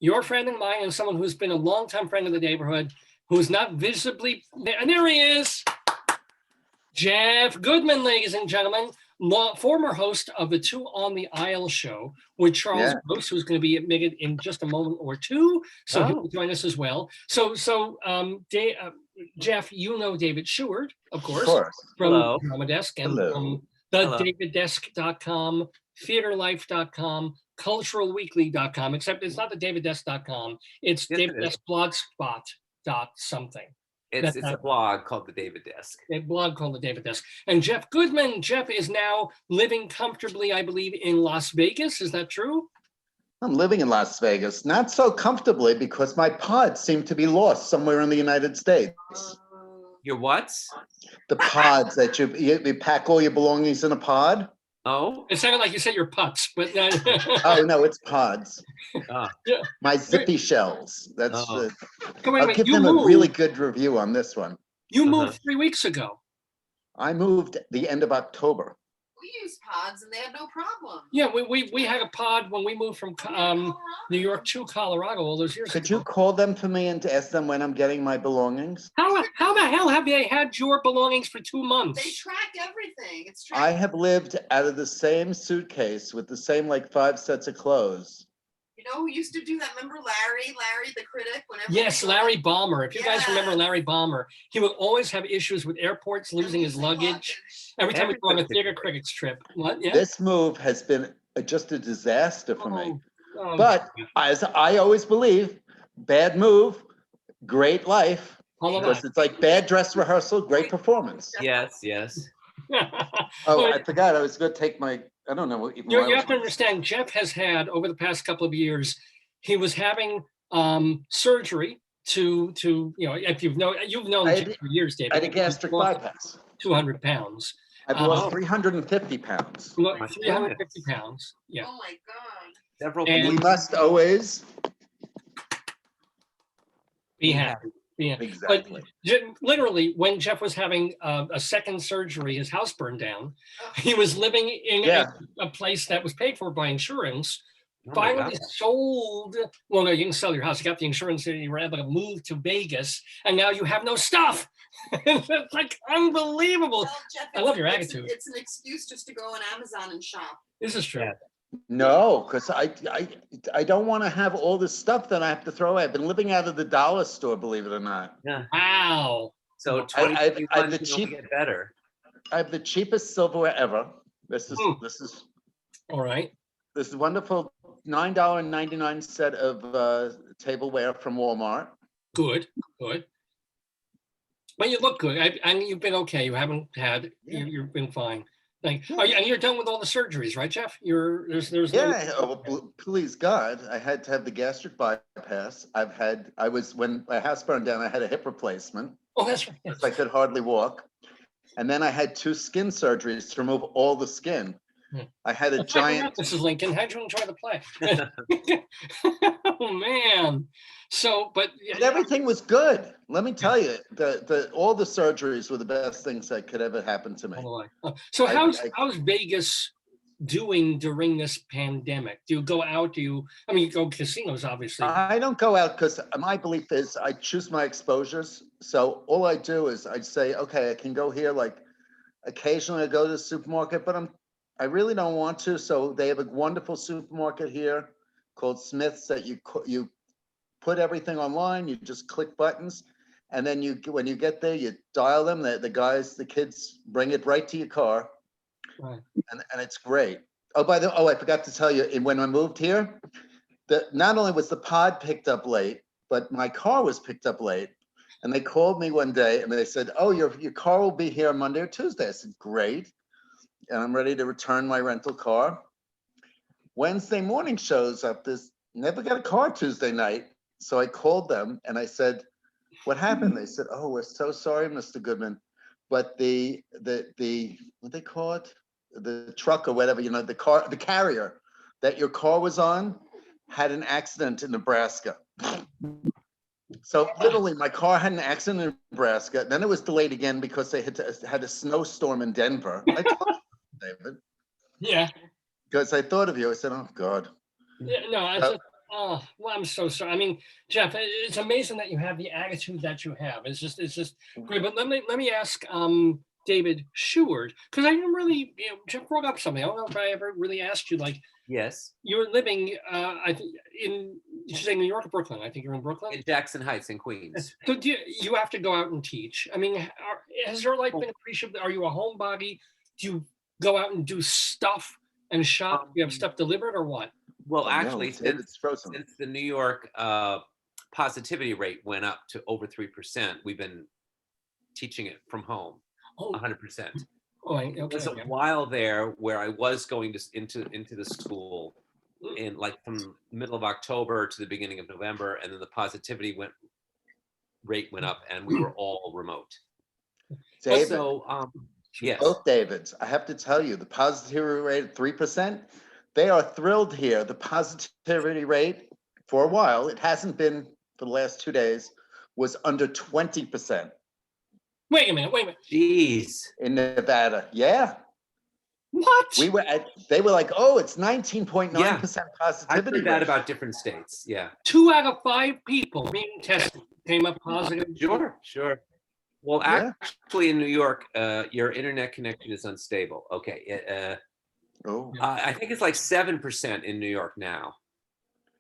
your friend and mine, and someone who's been a longtime friend of the neighborhood, who's not visibly there. And there he is, Jeff Goodman, ladies and gentlemen, former host of the Two on the Aisle show with Charles Gross, who's going to be admitted in just a moment or two. So he'll join us as well. So Jeff, you know David Sheward, of course. From Drama Desk and from thedaviddesk.com, theaterlife.com, culturalweekly.com, except it's not the daviddesk.com, it's daviddesk.blogspot.something. It's a blog called The David Desk. A blog called The David Desk. And Jeff Goodman, Jeff is now living comfortably, I believe, in Las Vegas. Is that true? I'm living in Las Vegas, not so comfortably because my pods seem to be lost somewhere in the United States. Your what? The pods that you pack all your belongings in a pod. Oh, it sounded like you said your putts, but oh no, it's pods. Oh. My zippy shells. That's I'll give them a really good review on this one. You moved 3 weeks ago. I moved the end of October. We used pods and they had no problem. Yeah, we had a pod when we moved from New York to Colorado all those years ago. Could you call them for me and ask them when I'm getting my belongings? How the hell have they had your belongings for 2 months? They track everything. It's I have lived out of the same suitcase with the same 5 sets of clothes. You know who used to do that? Remember Larry the critic? Yes, Larry Balmer. If you guys remember Larry Balmer, he would always have issues with airports losing his luggage. Every time we go on a Theater Critics trip. What? Yeah? This move has been just a disaster for me. But as I always believe, bad move, great life. Because it's like bad dress rehearsal, great performance. Yes. Oh, I forgot. I was going to take my, I don't know. You have to understand, Jeff has had, over the past couple of years, he was having surgery to if you've known Jeff for years, David. I had a gastric bypass. 200 pounds. I've lost 350 pounds. 350 pounds. Yeah. Oh my God. And we must always be happy. Yeah, exactly. But literally, when Jeff was having a second surgery, his house burned down. He was living in a place that was paid for by insurance. Finally sold. Well, no, you didn't sell your house. You got the insurance, and you were able to move to Vegas, and now you have no stuff. It's like unbelievable. Well, Jeff, I love your attitude. It's an excuse just to go on Amazon and shop. This is true. No, because I don't want to have all this stuff that I have to throw away. I've been living out of the dollar store, believe it or not. Yeah. Wow. So I have the get better. I have the cheapest silverware ever. This is all right. This is wonderful $9.99 set of tableware from Walmart. Good. But you look good, and you've been okay. You haven't had. You've been fine. And you're done with all the surgeries, right, Jeff? Please God, I had to have the gastric bypass. When my house burned down, I had a hip replacement. Oh, that's right. I could hardly walk. And then I had 2 skin surgeries to remove all the skin. I had a giant. This is Lincoln. How'd you enjoy the play? Oh man. But everything was good. Let me tell you, all the surgeries were the best things that could ever happen to me. So how's Vegas doing during this pandemic? Do you go out? You go casinos, obviously. I don't go out because my belief is I choose my exposures. So all I do is I say, okay, I can go here. Occasionally I go to the supermarket, but I really don't want to. So they have a wonderful supermarket here called Smith's that you put everything online. You just click buttons, and then when you get there, you dial them. The kids bring it right to your car, right. and it's great. I forgot to tell you, when I moved here, not only was the pod picked up late, but my car was picked up late. And they called me one day and they said, "Oh, your car will be here Monday or Tuesday." I said, "Great." And I'm ready to return my rental car. Wednesday morning shows up. Never got a car Tuesday night. So I called them and I said, "What happened?" They said, "Oh, we're so sorry, Mr. Goodman, but the what they call it, the truck or whatever, the carrier that your car was on had an accident in Nebraska." So literally, my car had an accident in Nebraska. Then it was delayed again because they had a snowstorm in Denver. I told you, David. Yeah. Because I thought of you. I said, "Oh God." No, oh, well, I'm so sorry. I mean, Jeff, it's amazing that you have the attitude that you have. It's just great. But let me ask David Sheward, because I didn't really, Jeff brought up something. I don't know if I ever really asked you, like, Yes. you're living, I think, did you say New York or Brooklyn? I think you're in Brooklyn. In Jackson Heights in Queens. So you have to go out and teach? I mean, has your life been appreciative? Are you a homebody? Do you go out and do stuff and shop? Do you have stuff delivered or what? Well, actually, No, since frozen. the New York positivity rate went up to over 3%, we've been teaching it from home, 100%. Oh, okay. There's a while there where I was going into the school in like from middle of October to the beginning of November, and then the positivity rate went up, and we were all remote. David, So, yes. both Davids, I have to tell you, the positivity rate of 3%, they are thrilled here. The positivity rate, for a while, it hasn't been for the last 2 days, was under 20%. Wait a minute. Jeez. In Nevada. Yeah. What? They were like, oh, it's 19.9% positivity. I've heard that rate. about different states. Yeah. 2 out of 5 people being tested came up positive. Sure. Well, actually, in New York, your internet connection is unstable. Okay. I think it's like 7% in New York now.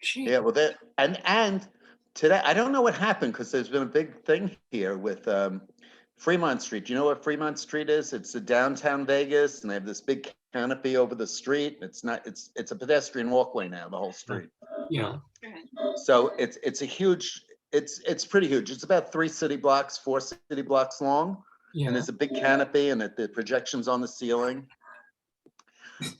Jeez. Yeah, well, and today, I don't know what happened because there's been a big thing here with Fremont Street. Do you know what Fremont Street is? It's a downtown Vegas, and they have this big canopy over the street. It's a pedestrian walkway now, the whole street. Yeah. So it's a huge. It's pretty huge. It's about 4 city blocks long, Yeah. and there's a big canopy, and the projections on the ceiling.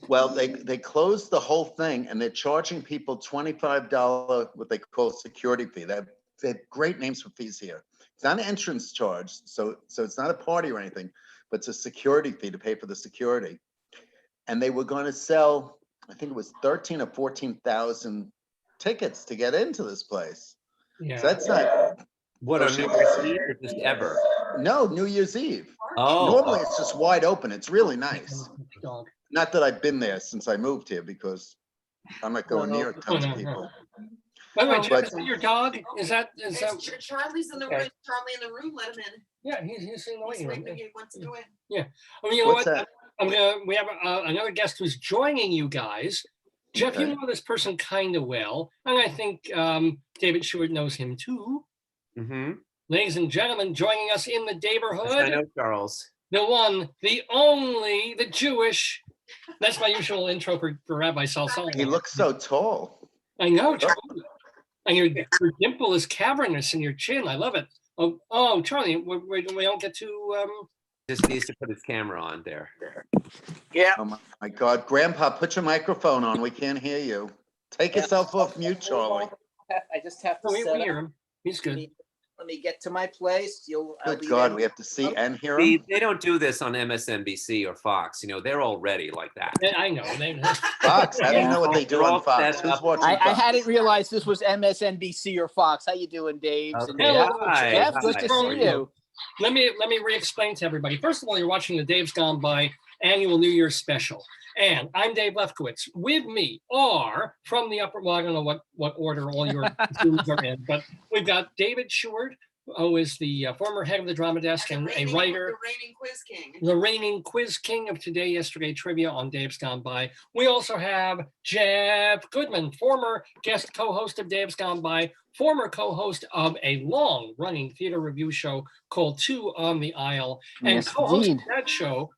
Well, they closed the whole thing, and they're charging people $25 what they call security fee. They have great names for fees here. It's not an entrance charge, so it's not a party or anything, but it's a security fee to pay for the security. And they were going to sell, I think it was 13 or 14,000 tickets to get into this place. Yeah. So that's not. What, on New Year's Eve or just ever? No, New Year's Eve. Oh. Normally it's just wide open. It's really nice. Dog. Not that I've been there since I moved here because I'm not going near tons of people. By the way, But- Jeff, is that your dog? Is that? Charlie's in the room. Charlie in the room. Let him in. Yeah, he's in the He's waiting room. sleeping. He wants to go in. Yeah. I mean, you know What's what? that? We have another guest who's joining you guys. Jeff, you Okay. know this person kind of well, and I think David Sheward knows him too. Mm-hmm. Ladies and gentlemen, joining us in the I neighborhood, know, Charles. the one, the only, the Jewish. That's my usual intro for Rabbi Salsal. He looks so tall. I know, Charlie. And your dimple is cavernous in your chin. I love it. Oh, Charlie, we don't get to. Just needs to put his camera on there. Yeah. Oh my God, Grandpa, put your microphone on. We can't hear you. Take yourself off mute, Charlie. I just have to Oh, we set hear up. him. He's good. Let me get to my place. I'll Good be God, there. we have to see and hear See, him. they don't do this on MSNBC or Fox. You know, they're already like that. I know. Fox, I don't know what they do They're all on Fox. set Who's up. watching I Fox? hadn't realized this was MSNBC or Fox. How you doing, Dave? Okay. Hello, Hi. Jeff, good Hi. to How are see you. Let me re-explain to everybody. First of all, you're watching the Dave's Gone By annual New Year's special. And I'm Dave Lefkowitz. With me are from the upper, well, I don't know what order all your foods are in, but we've got David Sheward, who is the former head of the drama desk and a writer. The reigning quiz king. The reigning quiz king of Today, Yesterday trivia on Dave's Gone By. We also have Jeff Goodman, former guest co-host of Dave's Gone By, former co-host of a long-running theater review show called Two on the Aisle, and Yes, co-host of indeed. that show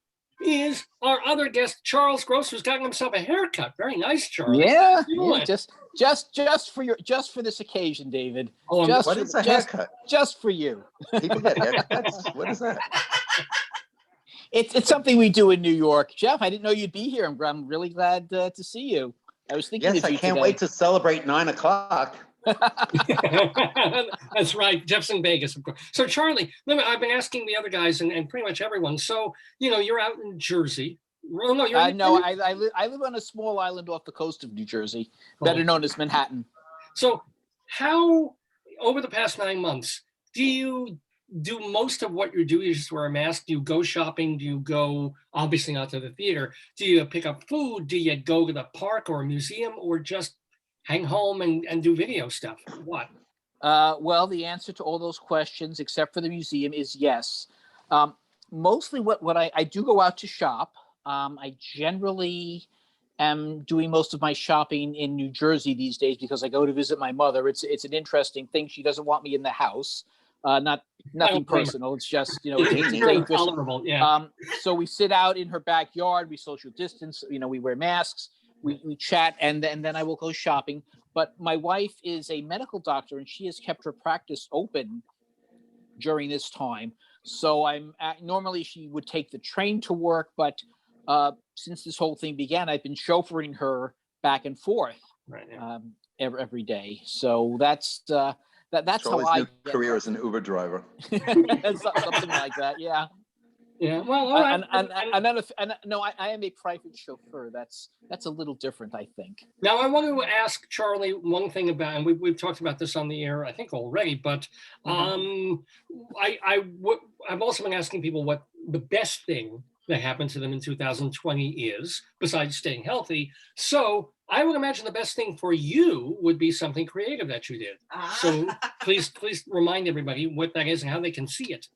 is our other guest, Charles Gross, who's gotten himself a haircut. Very nice, Charles. Yeah, How you doing? just for this occasion, David. Oh, I'm Just What for- is a just- haircut? Just for you. People get haircuts? What is that? It's something we do in New York. Jeff, I didn't know you'd be here. I'm really glad to see you. I was thinking Yes, of I you can't today. wait to celebrate 9 o'clock. That's right. Jeff's in Vegas, of course. So, Charlie, I've been asking the other guys and pretty much everyone. So, you're out in Jersey. Well, no, you're No, I live on a small island off the coast of New Jersey, better known as Manhattan. So, how over the past 9 months do you do most of what you do? You just wear a mask? Do you go shopping? Do you go, obviously not to the theater? Do you pick up food? Do you go to the park or a museum, or just hang home and do video stuff? What? Well, the answer to all those questions, except for the museum, is yes. Mostly what I do go out to shop. I generally am doing most of my shopping in New Jersey these days because I go to visit my mother. It's an interesting thing. She doesn't want me in the house. Nothing personal. It's just, it's Very dangerous. tolerable, yeah. So we sit out in her backyard. We social distance. We wear masks. We chat, and then I will go shopping. But my wife is a medical doctor, and she has kept her practice open during this time. So normally she would take the train to work, but since this whole thing began, I've been chauffeuring her back and forth Right, yeah. every day. So that's how Charlie's I new career as an Uber driver. something like that. Yeah. Yeah. Well, all right. No, I am a private chauffeur. That's a little different, I think. Now, I want to ask Charlie one thing about, and we've talked about this on the air, I think already, but I'm also been asking people what the best thing that happened to them in 2020 is, besides staying healthy. So I would imagine the best thing for you would be something creative that you did. So please remind everybody what that is and how they can see it.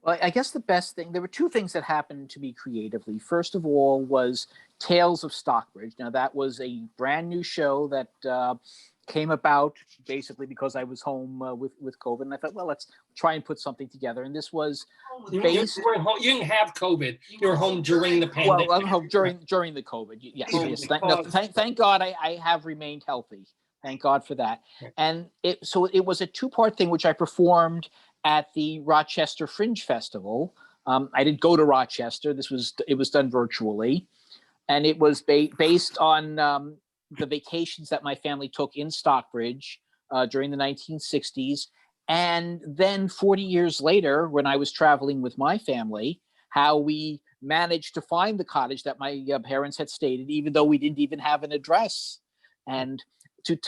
Well, I guess the best thing, there were two things that happened to me creatively. First of all was Tales of Stockbridge. Now, that was a brand new show that came about basically because I was home with COVID. And I thought, well, let's try and put something together. And this was based... You didn't have COVID. You were home during the pandemic. Well, I'm home during the COVID. Yes. Thank God I have remained healthy. Thank God for that. And it was a two-part thing, which I performed at the Rochester Fringe Festival. I didn't go to Rochester. It was done virtually, and it was based on the vacations that my family took in Stockbridge during the 1960s, and then 40 years later, when I was traveling with my family, how we managed to find the cottage that my parents had stayed in, even though we didn't even have an address, and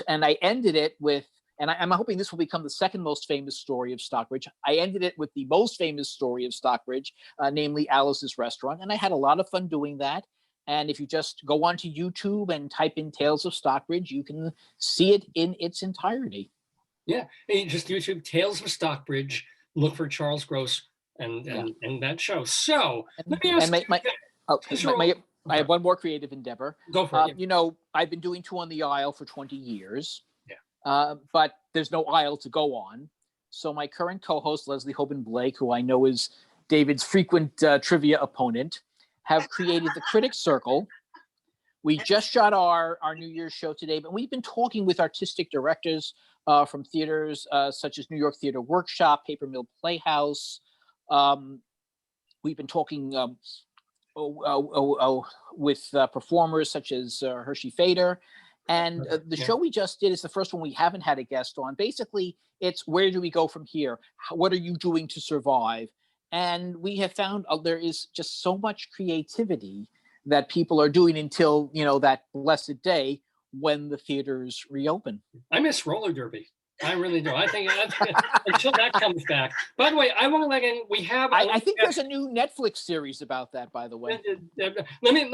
I ended it with. And I'm hoping this will become the second most famous story of Stockbridge. I ended it with the most famous story of Stockbridge, namely Alice's Restaurant. And I had a lot of fun doing that. And if you just go onto YouTube and type in Tales of Stockbridge, you can see it in its entirety. Yeah, and you just YouTube Tales of Stockbridge, look for Charles Gross and that show. So let me ask I have one more creative endeavor. Go for it. I've been doing Two on the Aisle for 20 years. But there's no aisle to go on. So my current co-host, Leslie Hoban Blake, who I know is David's frequent trivia opponent, have created the Critics Circle. We just shot our New Year's show today, but we've been talking with artistic directors from theaters such as New York Theater Workshop, Paper Mill Playhouse. We've been talking with performers such as Hershey Fader. And the show we just did is the first one we haven't had a guest on. Basically, it's where do we go from here? What are you doing to survive? And we have found there is just so much creativity that people are doing until, that blessed day when the theaters reopen. I miss roller derby. I really do. I think until that comes back. By the way, I want to let in. We have. I think there's a new Netflix series about that. By the way, let me.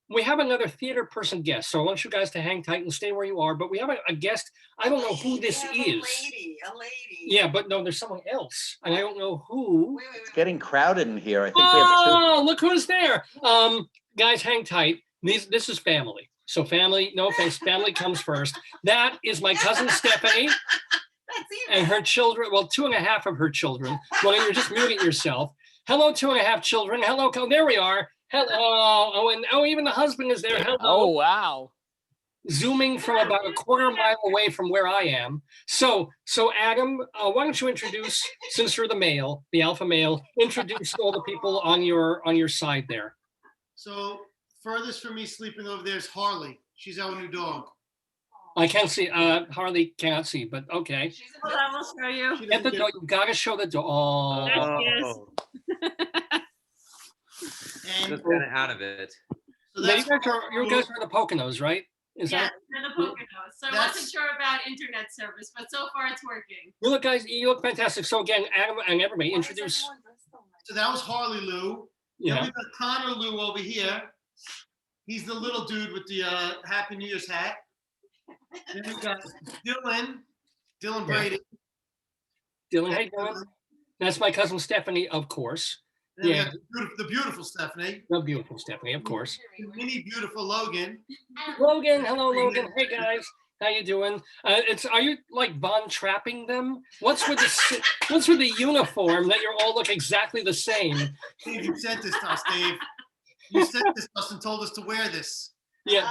We have another theater person guest, so I want you guys to hang tight and stay where you are. But we have a guest. I don't know who this is. A lady. Yeah, but no, there's someone else, and I don't know who. Wait. It's getting crowded in here. I think we have two. Oh, look who's there. Guys, hang tight. This is family. So family, no offense, family comes first. That is my cousin Stephanie and her children. Well, 2.5 of her children. Well, you're just muting yourself. Hello, 2.5 children. Hello, there we are. Hello. Even the husband is there. Hello. Oh, wow. Zooming from about a quarter mile away from where I am. So Adam, why don't you introduce, since you're the alpha male, introduce all the people on your side there. So furthest from me sleeping over there is Harley. She's our new dog. I can't see. Harley cannot see, but okay. Hold on, we'll show you. Get the dog. You've got to show the dog. And just kind of out of it. so Now, that's you guys are the Poconos, right? Yeah, we're the Poconos. So I wasn't sure about internet service, but so far it's working. You look, guys. You look fantastic. So again, Adam and everybody, introduce. So that was Harley Lou. Yeah. Then we got Connor Lou over here. He's the little dude with the Happy New Year's hat. Then we got Dylan Brady. Dylan, hey Dylan. That's my cousin Stephanie, of course. And then Yeah. we got the beautiful Stephanie. The beautiful Stephanie, of course. The mini beautiful Logan. Logan, hello Logan. Hey guys, how you doing? Are you like Von trapping them? What's with the uniform that you all look exactly the same? Dave, you sent this to us, Dave. You sent this to us and told us to wear this. Yeah.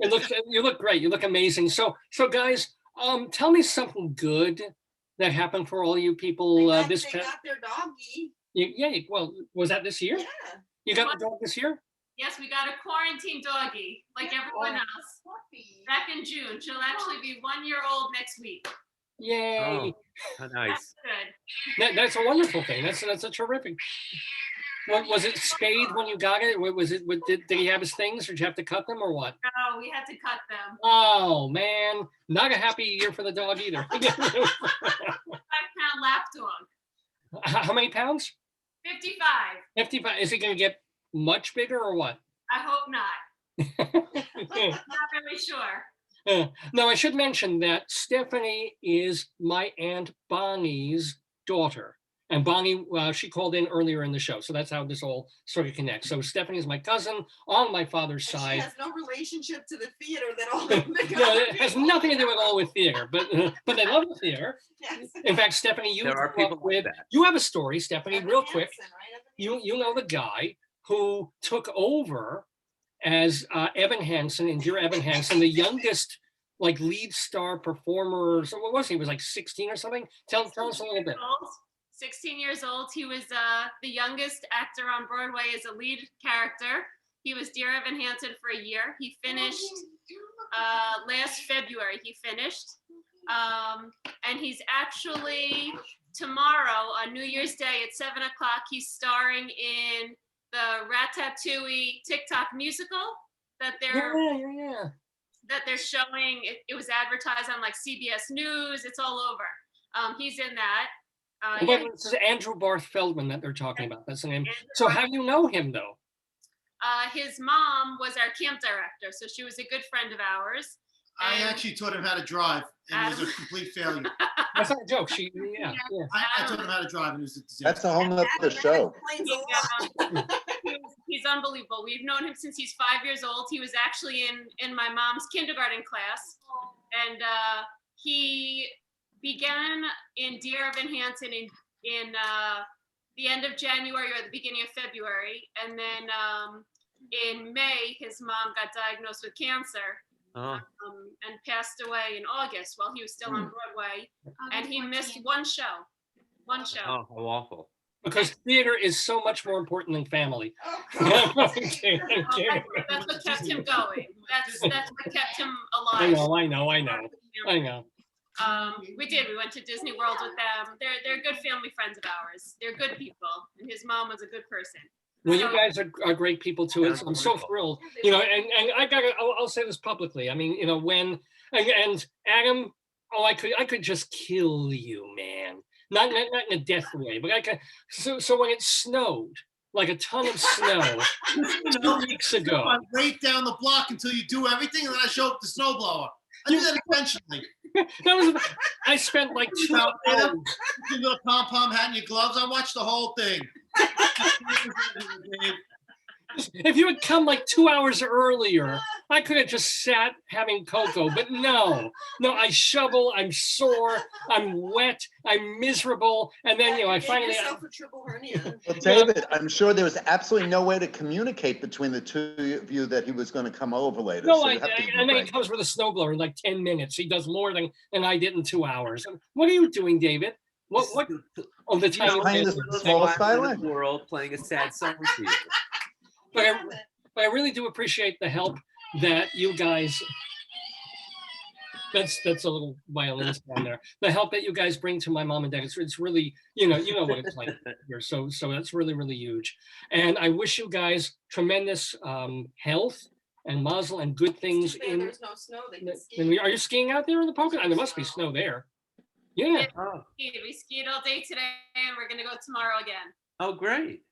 You look great. You look amazing. So guys, tell me something good that happened for all you people They this got their doggy. Yeah, well, was that this year? Yeah. You got the dog this year? Yes, we got a quarantine doggy, like everyone else. Back in June. She'll actually be 1 year old next week. Yay. Oh, how nice. Good. That's a wonderful thing. That's a terrific. Was it spayed when you got it? Did he have his things, or did you have to cut them, or what? No, we had to cut them. Oh man, not a happy year for the dog either. 5-pound lap dog. How many pounds? 55. 55. Is he going to get much bigger or what? I hope not. Not really sure. Now I should mention that Stephanie is my Aunt Bonnie's daughter. And Bonnie, she called in earlier in the show. So that's how this all sort of connects. So Stephanie is my cousin on my father's And side. she has no relationship to the theater that all of them No, it has nothing to do at all with theater, but they love the theater. Yes. In fact, Stephanie, you There are grew up people like with, that. you have a story, Stephanie, Evan real quick. Hansen, right? Evan You know the guy who took over as Evan Hansen, and dear Evan Hansen, the youngest like lead star performer. So what was he? He was like 16 or something? Tell us a little bit. 16 years old. He was the youngest actor on Broadway as a lead character. He was Dear Evan Hansen for a year. He finished last February. He finished. And he's actually tomorrow on New Year's Day at 7 o'clock, he's starring in the Ratatouille TikTok musical that they're that they're showing. It was advertised on like CBS News. It's all over. He's in that. But this is Andrew Barth Feldman that they're talking about. That's the name. So how do you know him though? His mom was our camp director, so she was a good friend of ours. I actually taught him how to drive, and it was a complete failure. That's not a joke. Yeah. I taught him how to drive, and it was a disaster. That's a whole nother show. He's unbelievable. We've known him since he's 5 years old. He was actually in my mom's kindergarten class, and he began in Dear Evan Hansen in the end of January or the beginning of February, and then in May his mom got diagnosed with cancer. And passed away in August while he was still on Broadway, and he missed one show. Oh, how awful. Because theater is so much more important than family. That's what kept him going. That's what kept him alive. I know. We went to Disney World with them. They're good family friends of ours. They're good people, and his mom was a good person. Well, you guys are great people too. I'm so thrilled, and I'll say this publicly. I mean, when and Adam, I could just kill you, man. Not in a death way, but I could. So when it snowed, like a ton of snow 2 weeks ago, I wait down the block until you do everything, and then I show up the snowblower. I do that intentionally. I spent like 2 hours. Your little pom-pom hat and your gloves. I watched the whole thing. If you had come like 2 hours earlier, I could have just sat having cocoa, but no, I shovel, I'm sore, I'm wet, I'm miserable, and then, I finally... yourself a triple hernia. Well, David, I'm sure there was absolutely no way to communicate between the two of you that he was going to come over later. No, so and then he comes with a snowblower in like 10 minutes. He does more than I did in 2 hours. What are you doing, David? What? Oh, the time. Playing the smallest violin. World playing a sad song for you. But I really do appreciate the help that you guys. That's a little violinist down there. The help that you guys bring to my mom and dad. It's really, you know what it's like here. So that's really, really huge. And I wish you guys tremendous health and mazel and good things in. There's no snow. They can ski. Are you skiing out there in the Poconos? There must be snow there. Yeah. We skied all day today, and we're gonna go tomorrow again. Oh, great.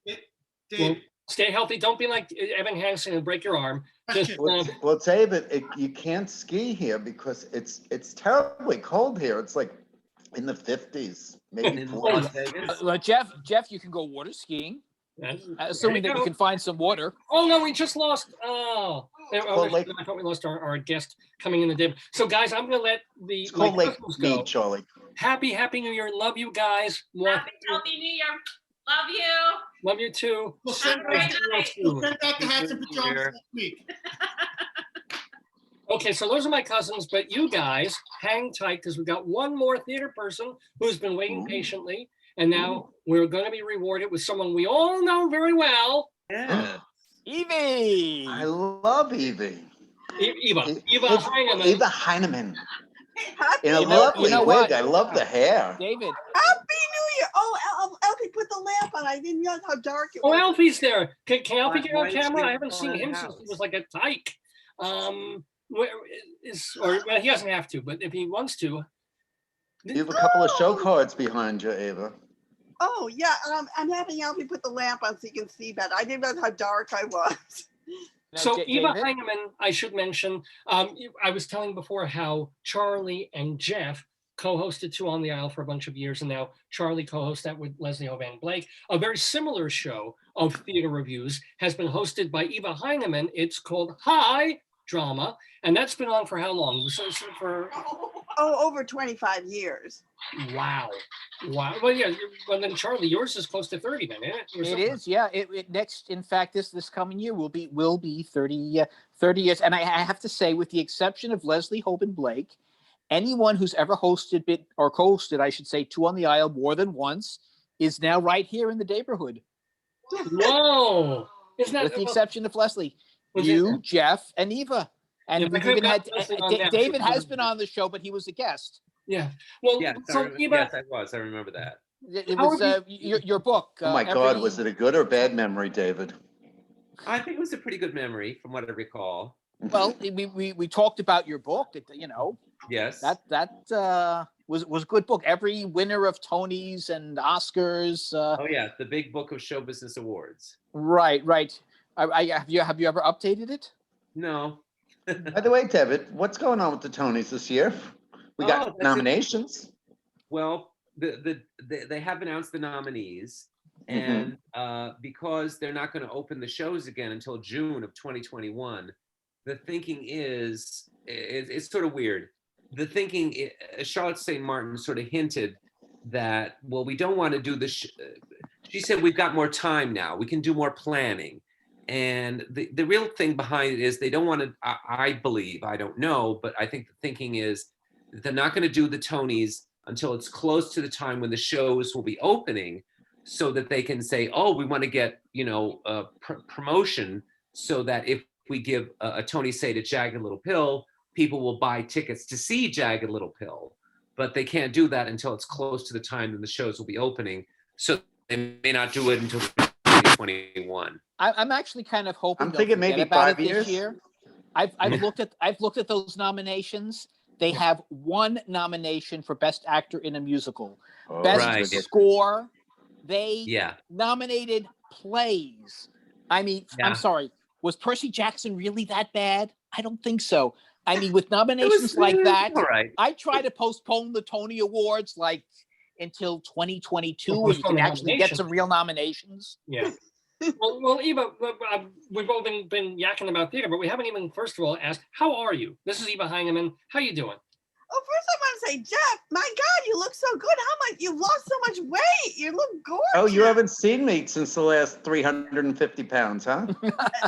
Dave, Stay healthy. Don't be like Evan Hansen and break your arm. Just Well, David, you can't ski here because it's terribly cold here. It's like in the 50s, maybe In 40s. Las Vegas. Jeff, you can go water skiing, assuming that you can find some water. Oh no, we just lost. Oh, Well, like, I thought we lost our guest coming in the dim. So guys, I'm gonna let it's called Lake go. Mead, Charlie. Happy New Year. Love you guys. Happy New Year. Love you. Love you too. We'll send Have a great night. out the hats and pajamas next week. Okay, so those are my cousins, but you guys hang tight because we've got one more theater person who's been waiting patiently, and now we're going to be rewarded with someone we all know very well. Yeah. Evie. I love Evie. Eva Heineman. Eva Heineman. Happy In a New lovely know wig. what? I love the hair. David. Year. Oh, Elfie put the lamp on. I didn't realize how dark it Oh, was. Alfie's there. Can Alfie get on Why is camera? he I haven't seen in the him since house? he was like a tyke. Well, he doesn't have to, but if he wants to. You have a couple of show cards behind you, Ava. Oh, yeah. I'm having Alfie put the lamp on so you can see better. I didn't realize how dark I was. So Eva David? Heineman, I should mention, I was telling before how Charlie and Jeff co-hosted Two on the Aisle for a bunch of years, and now Charlie co-hosts that with Leslie Hovan Blake. A very similar show of theater reviews has been hosted by Eva Heineman. It's called High Drama, and that's been on for how long? So for over 25 years. wow. Well, yeah. Well, then Charlie, yours is close to 30, then, isn't it? It is, yeah. It next, in fact, this coming year will be 30 years. And I have to say, with the exception of Leslie Hoban Blake, anyone who's ever hosted or co-hosted, I should say, Two on the Aisle more than once is now right here in the neighborhood. Whoa! Isn't that With the exception of Leslie, Was you, Jeff, and Eva. And Yeah, we've I could've even had got Leslie on that. David has been on the show, but he was a guest. Yeah. Well, Yes, so Eva, yes, I was. I remember that. It How was have your book. Oh my God, was it a good or bad memory, David? I think it was a pretty good memory from what I recall. Well, we talked about your book. Yes. That was a good book. Every winner of Tonys and Oscars. Oh yeah, the big book of show business awards. Right. Have you ever updated it? No. By the way, David, what's going on with the Tonys this year? We got that's nominations. Well, they have announced the nominees, and because they're not going to open the shows again until June of 2021, the thinking is it's sort of weird. The thinking, Charlotte St. Martin sort of hinted that, well, we don't want to do this. She said, we've got more time now. We can do more planning. And the real thing behind it is they don't want to, I believe, I don't know, but I think the thinking is they're not going to do the Tonys until it's close to the time when the shows will be opening, so that they can say, oh, we want to get, promotion, so that if we give a Tony say to Jagged Little Pill, people will buy tickets to see Jagged Little Pill. But they can't do that until it's close to the time when the shows will be opening. So they may not do it until 2021. I'm actually kind of hoping. I'm thinking maybe about 5 it years. this year. I've looked at those nominations. They have one nomination for Best Actor in a Musical. Oh, Best Right. Score. They Yeah. nominated plays. I mean, Yeah. I'm sorry. Was Percy Jackson really that bad? I don't think so. I mean, with nominations like that, All right. I try to postpone the Tony Awards until 2022, Well, where you can postpone actually get nominations. some real nominations. Yeah. Well, Eva, we've all been yakking about theater, but we haven't even, first of all, asked, how are you? This is Eva Heineman. How you doing? Oh, first I want to say, Jeff, my God, you look so good. How much you've lost so much weight? You look gorgeous. Oh, you haven't seen me since the last 350 pounds, huh?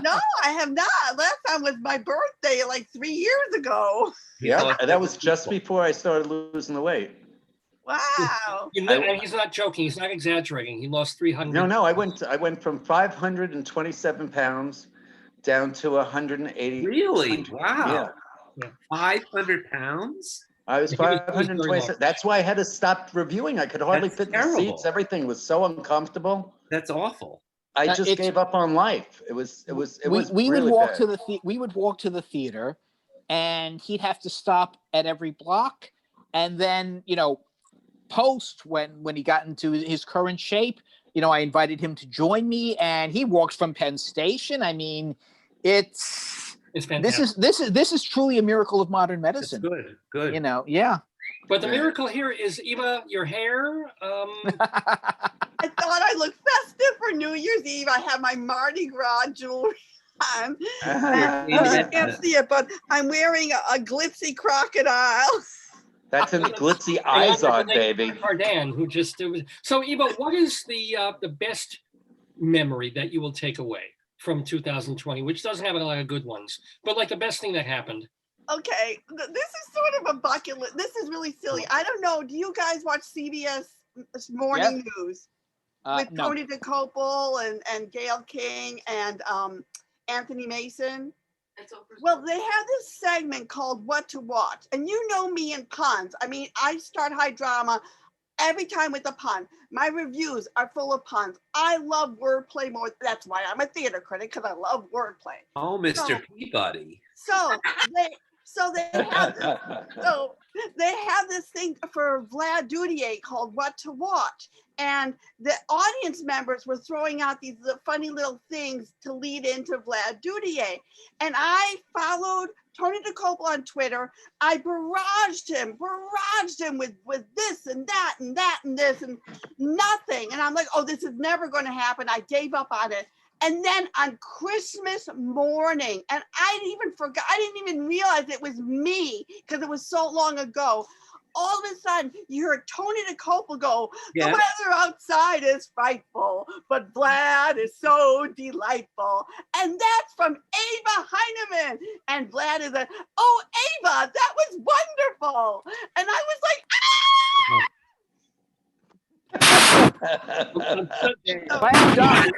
No, I have not. Last time was my birthday, like 3 years ago. Yeah, that was just before I started losing the weight. Wow. And he's not joking. He's not exaggerating. He lost 300. No, I went from 527 pounds down to 180. Really? Wow. Yeah. 500 pounds? I was He was very 527. long. That's why I had to stop reviewing. I could hardly That's fit in the terrible. seats. Everything was so uncomfortable. That's awful. I just gave up on life. It was We really would walk bad. we would walk to the theater, and he'd have to stop at every block, and then post when he got into his current shape, I invited him to join me, and he walks from Penn Station. I mean, it's fantastic. This is truly a miracle of modern medicine. That's good. Yeah. But the miracle here is, Eva, your hair. I thought I looked festive for New Year's Eve. I have my Mardi Gras jewelry on. I can't see it, but I'm wearing a glitzy crocodile. That's in the glitzy eyes on, baby. Cardan, who just so Eva, what is the best memory that you will take away from 2020, which doesn't have a lot of good ones, but like the best thing that happened? Okay, this is sort of a bucket list. This is really silly. I don't know. Do you guys watch CBS Morning News with no. Tony DeCopel and Gail King and Anthony Mason? Well, they have this segment called What to Watch. And you know me and puns. I mean, I start high drama every time with a pun. My reviews are full of puns. I love wordplay more. That's why I'm a theater critic, because I love wordplay. Oh, Mr. Peabody. So they have this thing for Vlad Dudier called What to Watch. And the audience members were throwing out these funny little things to lead into Vlad Dudier. And I followed Tony DeCopel on Twitter. I barraged him with this and that and that and this and nothing. And I'm like, oh, this is never going to happen. I gave up on it. And then on Christmas morning, and I didn't even realize it was me because it was so long ago. All of a sudden, you heard Tony DeCopel go, the weather outside is frightful, but Vlad is so delightful. And that's from Ava Heineman. And Vlad is like, oh, Ava, that was wonderful. And I was like, Well done.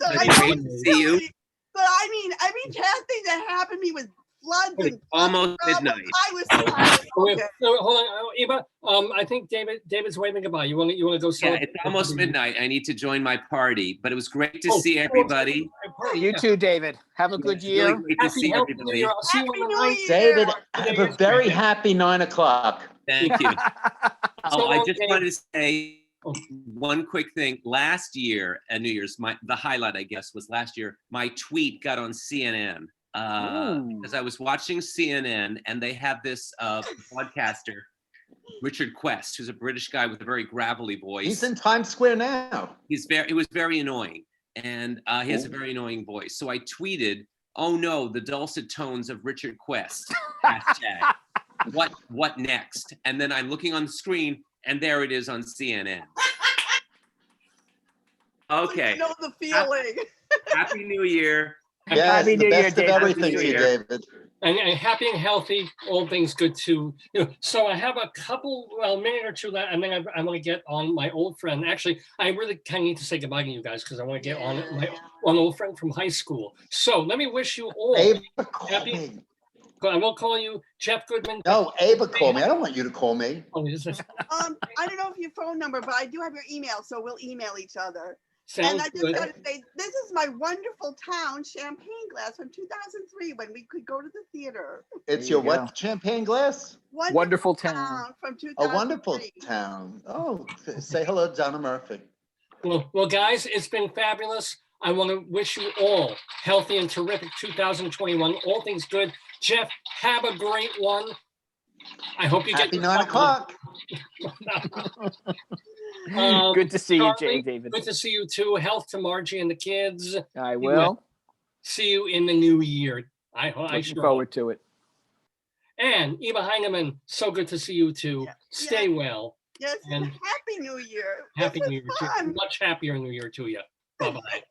So Great to see you. But I mean, every bad thing that happened to me was floods and Almost midnight. I was okay. Hold on, Eva. I think David's waving goodbye. You want to go? Yeah, it's almost midnight. I need to join my party, but it was great to see everybody. You too, David. Have a good year. Really great to see everybody. I'll see you on the Happy New 9th. Year. David, have a very happy 9 o'clock. Thank you. So I just Dave. wanted to say one quick thing. Last year at New Year's, the highlight, I guess, was last year. My tweet got on CNN because I was watching CNN, and they have this podcaster, Richard Quest, who's a British guy with a very gravelly voice. He's in Times Square now. It was very annoying, and he has a very annoying voice. So I tweeted, "Oh no, the dulcet tones of Richard Quest." Hashtag. What next? And then I'm looking on the screen, and there it is on CNN. Okay. You know the feeling. Happy New Year. Yes, Happy the New Year, best of David. everything Happy to New you, Year. David. And happy and healthy, all things good too. So I have a couple, a minute or two left, and then I want to get on my old friend. Actually, I really kind of need to say goodbye to you guys because I want to get on my one old friend from high school. So let me wish you all Ava, call happy. me. I will call you Jeff Goodman. No, Ava, call me. I don't want you to call me. Oh, this is- I don't know if your phone number, but I do have your email, so we'll email each other. And Sounds I just good. got to say, this is my wonderful town champagne glass from 2003 when we could go to the theater. It's There your you what go. champagne glass? Wonderful town. From A 2003. wonderful town. Oh, say hello, Donna Murphy. Well, guys, it's been fabulous. I want to wish you all healthy and terrific 2021. All things good. Jeff, have a great one. I hope you Happy get 9 o'clock. Good to see you, Charlie, David. Good to see you too. Health to Margie and the kids. I will. See you in the new year. I Looking sure forward to it. And Eva Heineman, so good to see you too. Yeah. Stay well. Yes, And Happy New Year. Happy This New is Year too. fun. Much happier New Year to you. Bye-bye.